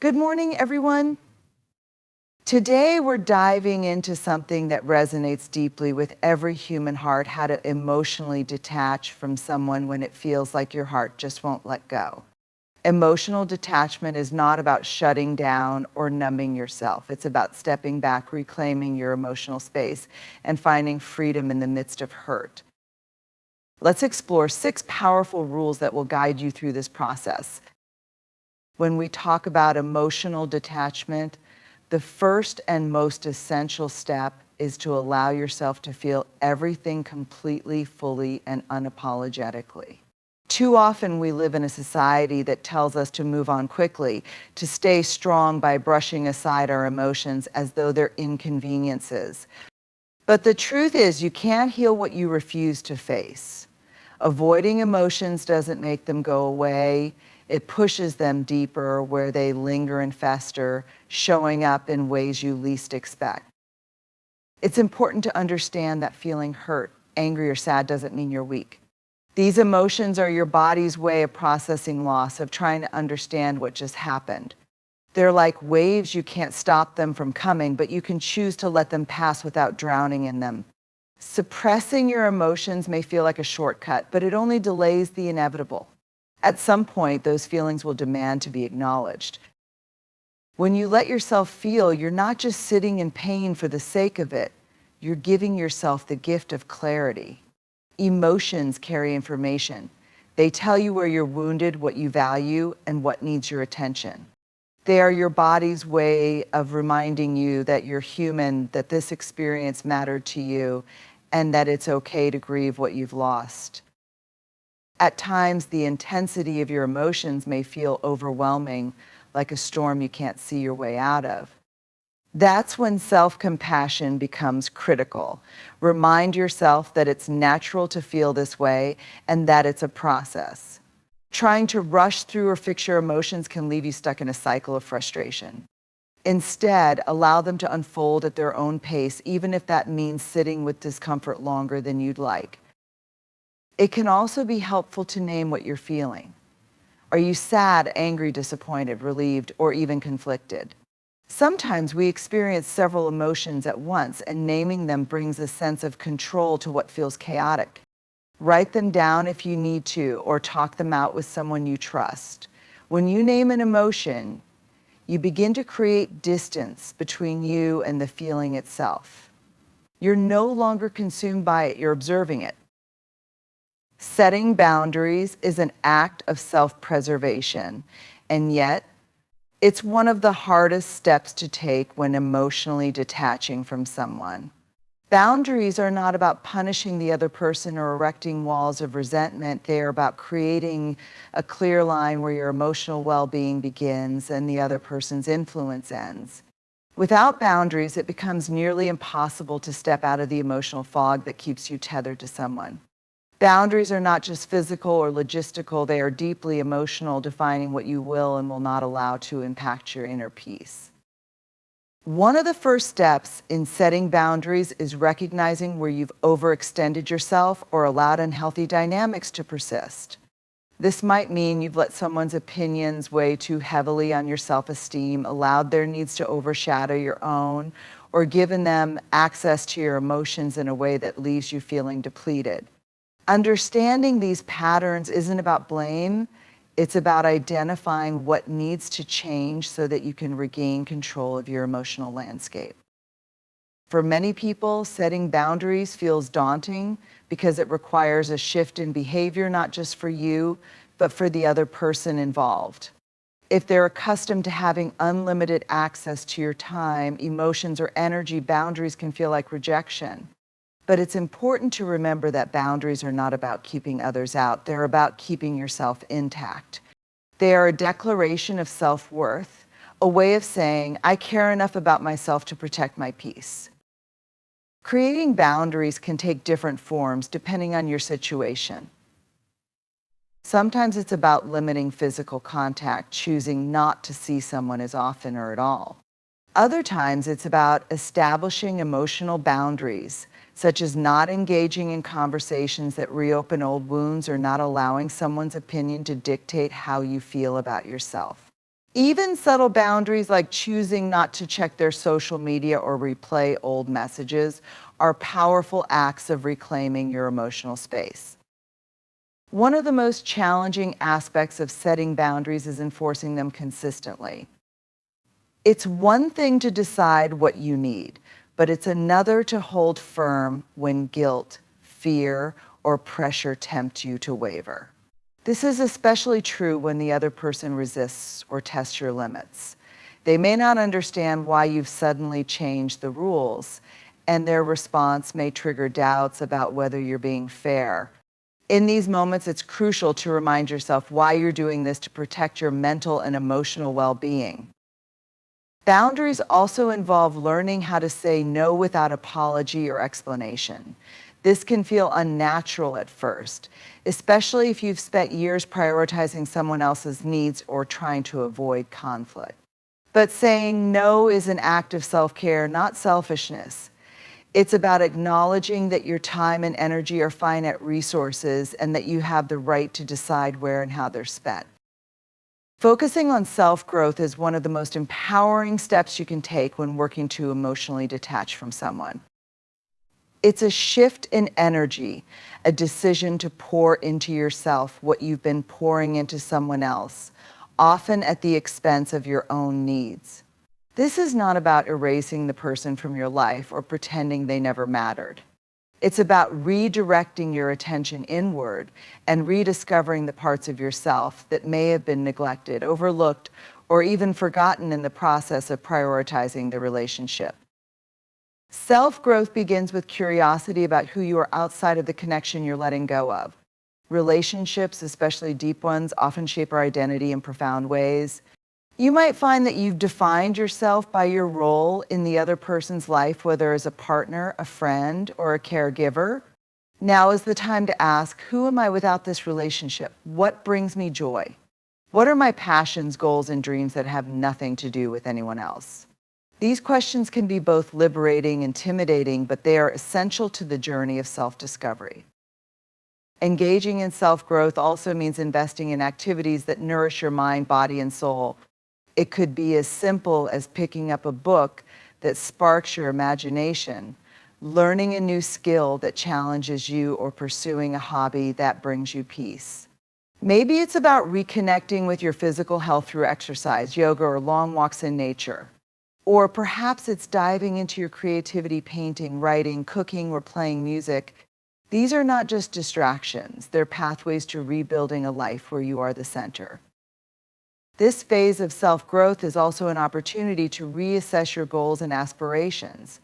Good morning, everyone. Today, we're diving into something that resonates deeply with every human heart: how to emotionally detach from someone when it feels like your heart just won't let go. Emotional detachment is not about shutting down or numbing yourself. It's about stepping back, reclaiming your emotional space, and finding freedom in the midst of hurt. Let's explore 6 powerful rules that will guide you through this process. When we talk about emotional detachment, the first and most essential step is to allow yourself to feel everything completely, fully, and unapologetically. Too often we live in a society that tells us to move on quickly, to stay strong by brushing aside our emotions as though they're inconveniences. But the truth is, you can't heal what you refuse to face. Avoiding emotions doesn't make them go away. It pushes them deeper where they linger and fester, showing up in ways you least expect. It's important to understand that feeling hurt, angry, or sad doesn't mean you're weak. These emotions are your body's way of processing loss, of trying to understand what just happened. They're like waves. You can't stop them from coming, but you can choose to let them pass without drowning in them. Suppressing your emotions may feel like a shortcut, but it only delays the inevitable. At some point, those feelings will demand to be acknowledged. When you let yourself feel, you're not just sitting in pain for the sake of it, you're giving yourself the gift of clarity. Emotions carry information. They tell you where you're wounded, what you value, and what needs your attention. They are your body's way of reminding you that you're human, that this experience mattered to you, and that it's okay to grieve what you've lost. At times, the intensity of your emotions may feel overwhelming, like a storm you can't see your way out of. That's when self-compassion becomes critical. Remind yourself that it's natural to feel this way and that it's a process. Trying to rush through or fix your emotions can leave you stuck in a cycle of frustration. Instead, allow them to unfold at their own pace, even if that means sitting with discomfort longer than you'd like. It can also be helpful to name what you're feeling. Are you sad, angry, disappointed, relieved, or even conflicted? Sometimes we experience several emotions at once, and naming them brings a sense of control to what feels chaotic. Write them down if you need to, or talk them out with someone you trust. When you name an emotion, you begin to create distance between you and the feeling itself. You're no longer consumed by it, you're observing it. Setting boundaries is an act of self-preservation, and yet it's one of the hardest steps to take when emotionally detaching from someone. Boundaries are not about punishing the other person or erecting walls of resentment. They are about creating a clear line where your emotional well-being begins and the other person's influence ends. Without boundaries, it becomes nearly impossible to step out of the emotional fog that keeps you tethered to someone. Boundaries are not just physical or logistical, they are deeply emotional, defining what you will and will not allow to impact your inner peace. One of the first steps in setting boundaries is recognizing where you've overextended yourself or allowed unhealthy dynamics to persist. This might mean you've let someone's opinions weigh too heavily on your self-esteem, allowed their needs to overshadow your own, or given them access to your emotions in a way that leaves you feeling depleted. Understanding these patterns isn't about blame, it's about identifying what needs to change so that you can regain control of your emotional landscape. For many people, setting boundaries feels daunting because it requires a shift in behavior, not just for you, but for the other person involved. If they're accustomed to having unlimited access to your time, emotions, or energy, boundaries can feel like rejection. But it's important to remember that boundaries are not about keeping others out. They're about keeping yourself intact. They are a declaration of self-worth, a way of saying, I care enough about myself to protect my peace. Creating boundaries can take different forms depending on your situation. Sometimes it's about limiting physical contact, choosing not to see someone as often or at all. Other times it's about establishing emotional boundaries, such as not engaging in conversations that reopen old wounds or not allowing someone's opinion to dictate how you feel about yourself. Even subtle boundaries like choosing not to check their social media or replay old messages are powerful acts of reclaiming your emotional space. One of the most challenging aspects of setting boundaries is enforcing them consistently. It's one thing to decide what you need, but it's another to hold firm when guilt, fear, or pressure tempt you to waver. This is especially true when the other person resists or tests your limits. They may not understand why you've suddenly changed the rules, and their response may trigger doubts about whether you're being fair. In these moments, it's crucial to remind yourself why you're doing this to protect your mental and emotional well-being. Boundaries also involve learning how to say no without apology or explanation. This can feel unnatural at first, especially if you've spent years prioritizing someone else's needs or trying to avoid conflict. But saying no is an act of self-care, not selfishness. It's about acknowledging that your time and energy are finite resources and that you have the right to decide where and how they're spent. Focusing on self-growth is one of the most empowering steps you can take when working to emotionally detach from someone. It's a shift in energy, a decision to pour into yourself what you've been pouring into someone else, often at the expense of your own needs. This is not about erasing the person from your life or pretending they never mattered. It's about redirecting your attention inward and rediscovering the parts of yourself that may have been neglected, overlooked, or even forgotten in the process of prioritizing the relationship. Self-growth begins with curiosity about who you are outside of the connection you're letting go of. Relationships, especially deep ones, often shape our identity in profound ways. You might find that you've defined yourself by your role in the other person's life, whether as a partner, a friend, or a caregiver. Now is the time to ask, who am I without this relationship? What brings me joy? What are my passions, goals, and dreams that have nothing to do with anyone else? These questions can be both liberating and intimidating, but they are essential to the journey of self-discovery. Engaging in self-growth also means investing in activities that nourish your mind, body, and soul. It could be as simple as picking up a book that sparks your imagination, learning a new skill that challenges you, or pursuing a hobby that brings you peace. Maybe it's about reconnecting with your physical health through exercise, yoga, or long walks in nature. Or perhaps it's diving into your creativity, painting, writing, cooking, or playing music. These are not just distractions, they're pathways to rebuilding a life where you are the center. This phase of self-growth is also an opportunity to reassess your goals and aspirations.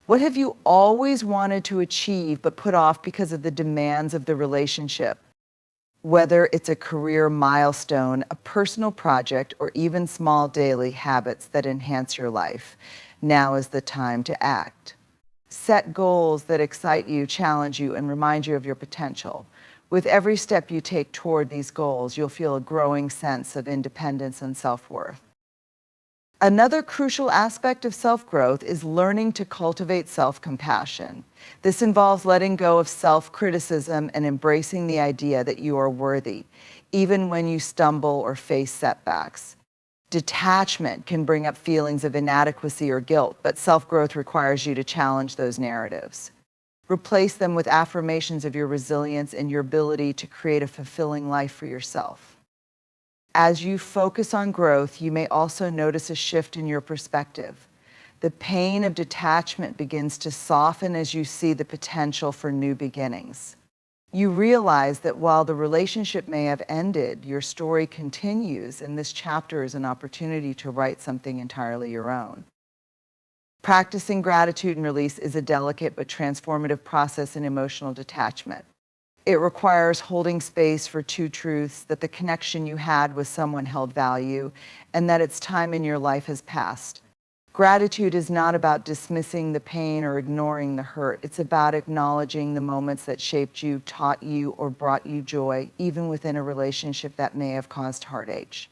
What have you always wanted to achieve but put off because of the demands of the relationship? Whether it's a career milestone, a personal project, or even small daily habits that enhance your life, now is the time to act. Set goals that excite you, challenge you, and remind you of your potential. With every step you take toward these goals, you'll feel a growing sense of independence and self-worth. Another crucial aspect of self-growth is learning to cultivate self-compassion. This involves letting go of self-criticism and embracing the idea that you are worthy, even when you stumble or face setbacks. Detachment can bring up feelings of inadequacy or guilt, but self-growth requires you to challenge those narratives. Replace them with affirmations of your resilience and your ability to create a fulfilling life for yourself. As you focus on growth, you may also notice a shift in your perspective. The pain of detachment begins to soften as you see the potential for new beginnings. You realize that while the relationship may have ended, your story continues, and this chapter is an opportunity to write something entirely your own. Practicing gratitude and release is a delicate but transformative process in emotional detachment. It requires holding space for two truths: that the connection you had with someone held value, and that its time in your life has passed. Gratitude is not about dismissing the pain or ignoring the hurt. It's about acknowledging the moments that shaped you, taught you, or brought you joy, even within a relationship that may have caused heartache.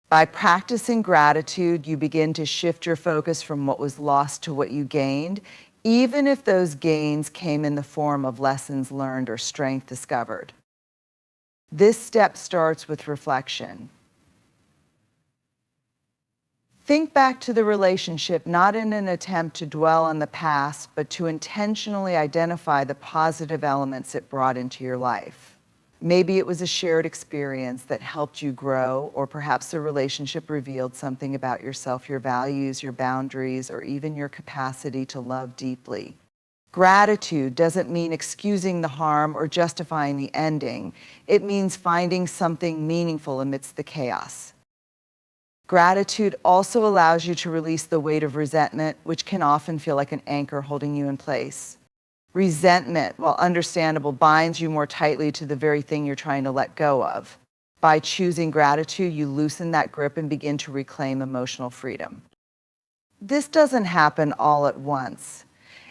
By practicing gratitude, you begin to shift your focus from what was lost to what you gained, even if those gains came in the form of lessons learned or strength discovered. This step starts with reflection. Think back to the relationship not in an attempt to dwell on the past, but to intentionally identify the positive elements it brought into your life. Maybe it was a shared experience that helped you grow, or perhaps the relationship revealed something about yourself, your values, your boundaries, or even your capacity to love deeply. Gratitude doesn't mean excusing the harm or justifying the ending. It means finding something meaningful amidst the chaos. Gratitude also allows you to release the weight of resentment, which can often feel like an anchor holding you in place. Resentment, while understandable, binds you more tightly to the very thing you're trying to let go of. By choosing gratitude, you loosen that grip and begin to reclaim emotional freedom. This doesn't happen all at once.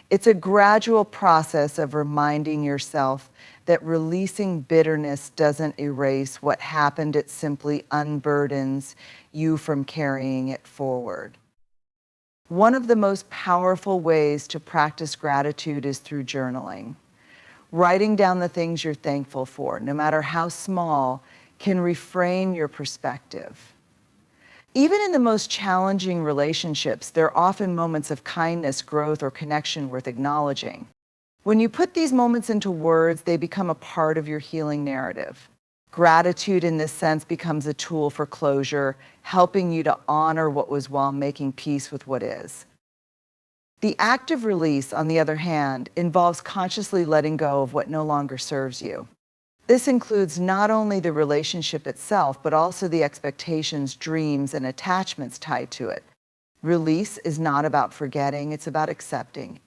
It's a gradual process of reminding yourself that releasing bitterness doesn't erase what happened, it simply unburdens you from carrying it forward. One of the most powerful ways to practice gratitude is through journaling. Writing down the things you're thankful for, no matter how small, can reframe your perspective. Even in the most challenging relationships, there are often moments of kindness, growth, or connection worth acknowledging. When you put these moments into words, they become a part of your healing narrative. Gratitude, in this sense, becomes a tool for closure, helping you to honor what was while making peace with what is. The act of release, on the other hand, involves consciously letting go of what no longer serves you. This includes not only the relationship itself, but also the expectations, dreams, and attachments tied to it. Release is not about forgetting, it's about accepting.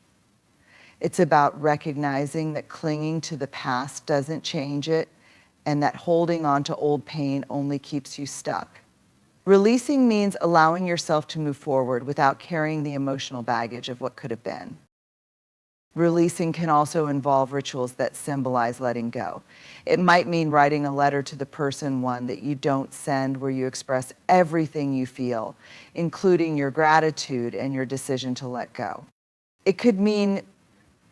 It's about recognizing that clinging to the past doesn't change it, and that holding on to old pain only keeps you stuck. Releasing means allowing yourself to move forward without carrying the emotional baggage of what could have been. Releasing can also involve rituals that symbolize letting go. It might mean writing a letter to the person one that you don't send, where you express everything you feel, including your gratitude and your decision to let go. It could mean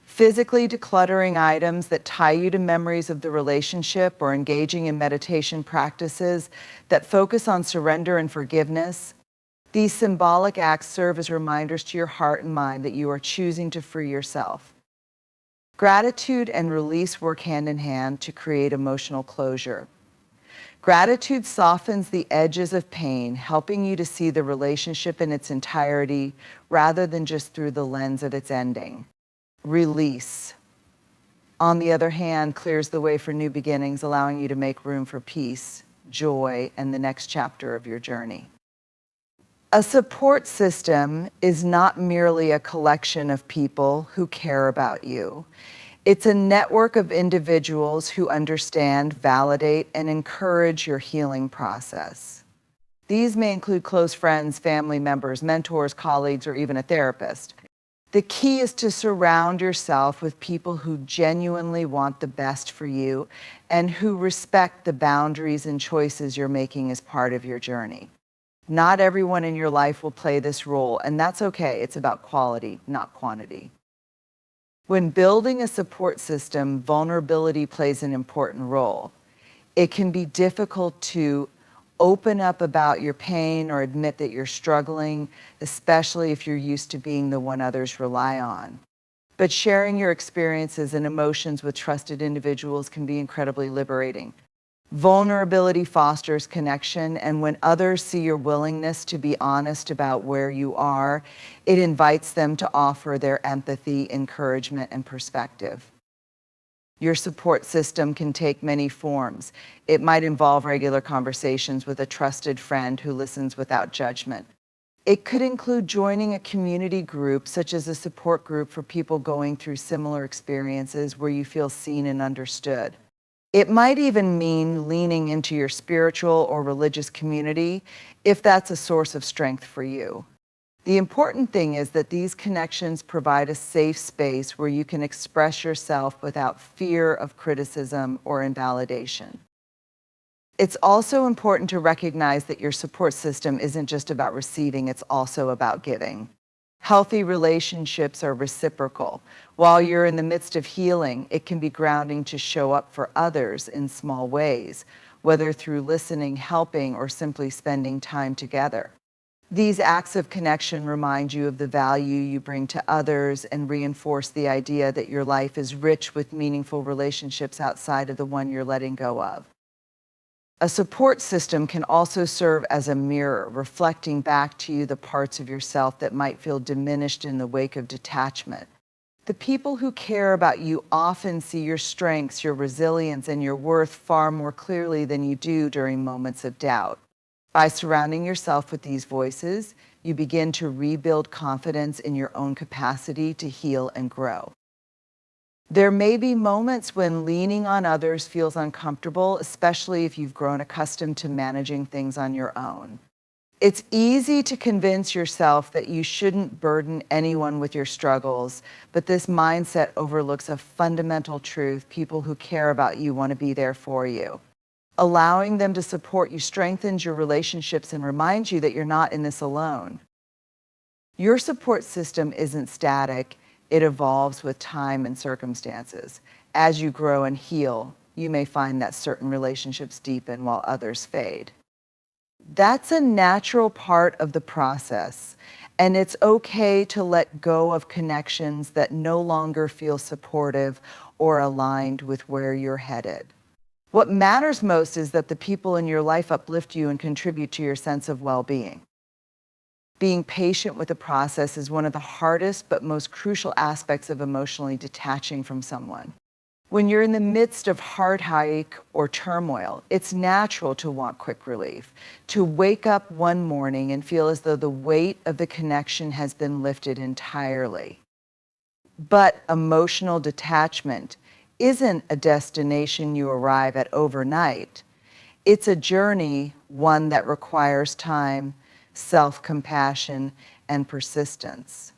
physically decluttering items that tie you to memories of the relationship, or engaging in meditation practices that focus on surrender and forgiveness. These symbolic acts serve as reminders to your heart and mind that you are choosing to free yourself. Gratitude and release work hand in hand to create emotional closure. Gratitude softens the edges of pain, helping you to see the relationship in its entirety rather than just through the lens of its ending. Release, on the other hand, clears the way for new beginnings, allowing you to make room for peace, joy, and the next chapter of your journey. A support system is not merely a collection of people who care about you. It's a network of individuals who understand, validate, and encourage your healing process. These may include close friends, family members, mentors, colleagues, or even a therapist. The key is to surround yourself with people who genuinely want the best for you and who respect the boundaries and choices you're making as part of your journey. Not everyone in your life will play this role, and that's okay. It's about quality, not quantity. When building a support system, vulnerability plays an important role. It can be difficult to open up about your pain or admit that you're struggling, especially if you're used to being the one others rely on. But sharing your experiences and emotions with trusted individuals can be incredibly liberating. Vulnerability fosters connection, and when others see your willingness to be honest about where you are, it invites them to offer their empathy, encouragement, and perspective. Your support system can take many forms. It might involve regular conversations with a trusted friend who listens without judgment. It could include joining a community group, such as a support group for people going through similar experiences where you feel seen and understood. It might even mean leaning into your spiritual or religious community if that's a source of strength for you. The important thing is that these connections provide a safe space where you can express yourself without fear of criticism or invalidation. It's also important to recognize that your support system isn't just about receiving, it's also about giving. Healthy relationships are reciprocal. While you're in the midst of healing, it can be grounding to show up for others in small ways, whether through listening, helping, or simply spending time together. These acts of connection remind you of the value you bring to others and reinforce the idea that your life is rich with meaningful relationships outside of the one you're letting go of. A support system can also serve as a mirror, reflecting back to you the parts of yourself that might feel diminished in the wake of detachment. The people who care about you often see your strengths, your resilience, and your worth far more clearly than you do during moments of doubt. By surrounding yourself with these voices, you begin to rebuild confidence in your own capacity to heal and grow. There may be moments when leaning on others feels uncomfortable, especially if you've grown accustomed to managing things on your own. It's easy to convince yourself that you shouldn't burden anyone with your struggles, but this mindset overlooks a fundamental truth: people who care about you want to be there for you. Allowing them to support you strengthens your relationships and reminds you that you're not in this alone. Your support system isn't static, it evolves with time and circumstances. As you grow and heal, you may find that certain relationships deepen while others fade. That's a natural part of the process, and it's okay to let go of connections that no longer feel supportive or aligned with where you're headed. What matters most is that the people in your life uplift you and contribute to your sense of well-being. Being patient with the process is one of the hardest but most crucial aspects of emotionally detaching from someone. When you're in the midst of heartache or turmoil, it's natural to want quick relief, to wake up one morning and feel as though the weight of the connection has been lifted entirely. But emotional detachment isn't a destination you arrive at overnight. It's a journey, one that requires time, self-compassion, and persistence.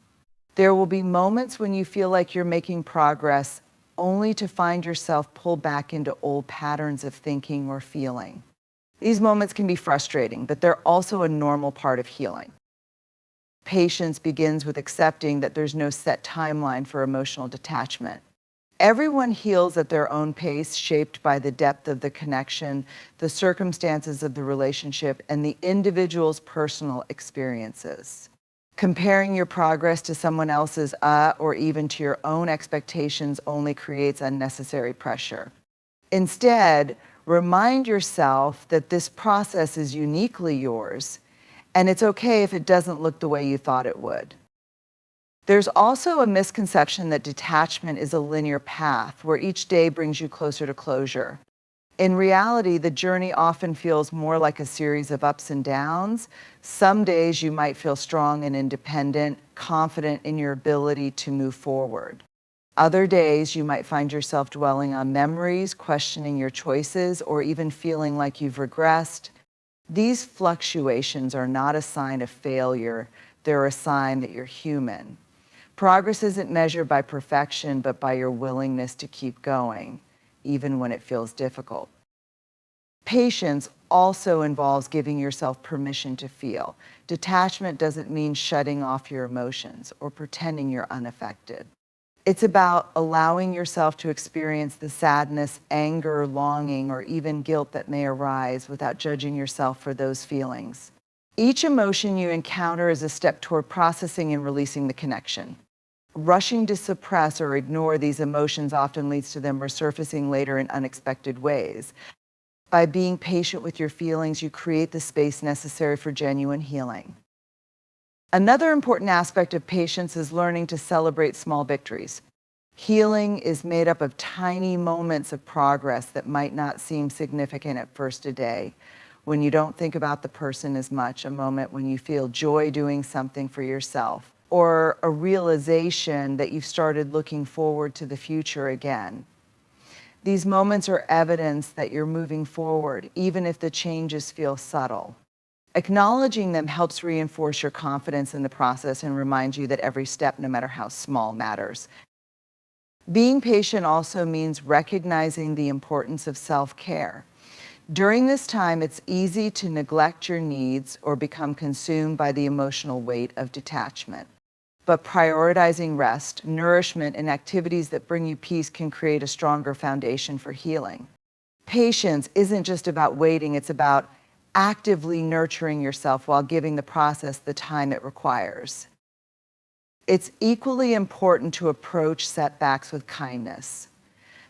There will be moments when you feel like you're making progress, only to find yourself pulled back into old patterns of thinking or feeling. These moments can be frustrating, but they're also a normal part of healing. Patience begins with accepting that there's no set timeline for emotional detachment. Everyone heals at their own pace, shaped by the depth of the connection, the circumstances of the relationship, and the individual's personal experiences. Comparing your progress to someone else's or even to your own expectations only creates unnecessary pressure. Instead, remind yourself that this process is uniquely yours, and it's okay if it doesn't look the way you thought it would. There's also a misconception that detachment is a linear path where each day brings you closer to closure. In reality, the journey often feels more like a series of ups and downs. Some days you might feel strong and independent, confident in your ability to move forward. Other days you might find yourself dwelling on memories, questioning your choices, or even feeling like you've regressed. These fluctuations are not a sign of failure, they're a sign that you're human. Progress isn't measured by perfection, but by your willingness to keep going, even when it feels difficult. Patience also involves giving yourself permission to feel. Detachment doesn't mean shutting off your emotions or pretending you're unaffected. It's about allowing yourself to experience the sadness, anger, longing, or even guilt that may arise without judging yourself for those feelings. Each emotion you encounter is a step toward processing and releasing the connection. Rushing to suppress or ignore these emotions often leads to them resurfacing later in unexpected ways. By being patient with your feelings, you create the space necessary for genuine healing. Another important aspect of patience is learning to celebrate small victories. Healing is made up of tiny moments of progress that might not seem significant at first. A day when you don't think about the person as much, a moment when you feel joy doing something for yourself, or a realization that you've started looking forward to the future again. These moments are evidence that you're moving forward, even if the changes feel subtle. Acknowledging them helps reinforce your confidence in the process and reminds you that every step, no matter how small, matters. Being patient also means recognizing the importance of self-care. During this time, it's easy to neglect your needs or become consumed by the emotional weight of detachment. But prioritizing rest, nourishment, and activities that bring you peace can create a stronger foundation for healing. Patience isn't just about waiting, it's about actively nurturing yourself while giving the process the time it requires. It's equally important to approach setbacks with kindness.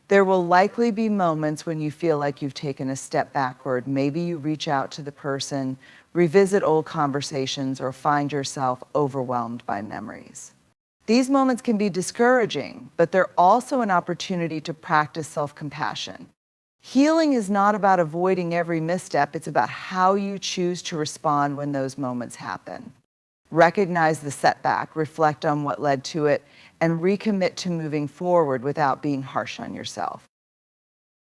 There will likely be moments when you feel like you've taken a step backward. Maybe you reach out to the person, revisit old conversations, or find yourself overwhelmed by memories. These moments can be discouraging, but they're also an opportunity to practice self-compassion. Healing is not about avoiding every misstep, it's about how you choose to respond when those moments happen. Recognize the setback, reflect on what led to it, and recommit to moving forward without being harsh on yourself.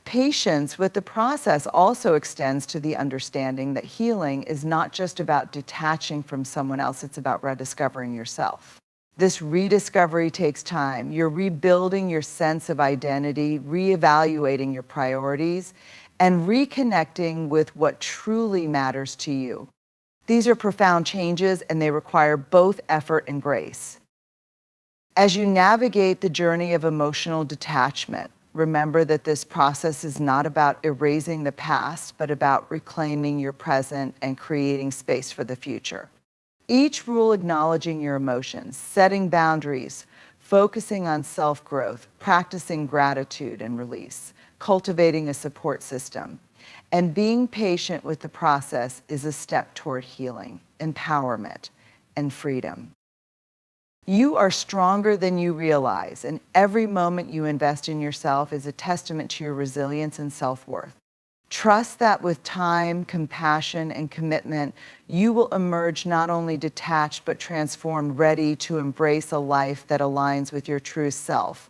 Patience with the process also extends to the understanding that healing is not just about detaching from someone else, it's about rediscovering yourself. This rediscovery takes time. You're rebuilding your sense of identity, reevaluating your priorities, and reconnecting with what truly matters to you. These are profound changes, and they require both effort and grace. As you navigate the journey of emotional detachment, remember that this process is not about erasing the past, but about reclaiming your present and creating space for the future. Each rule acknowledging your emotions, setting boundaries, focusing on self-growth, practicing gratitude and release, cultivating a support system, and being patient with the process is a step toward healing, empowerment, and freedom. You are stronger than you realize, and every moment you invest in yourself is a testament to your resilience and self-worth. Trust that with time, compassion, and commitment, you will emerge not only detached but transformed, ready to embrace a life that aligns with your true self.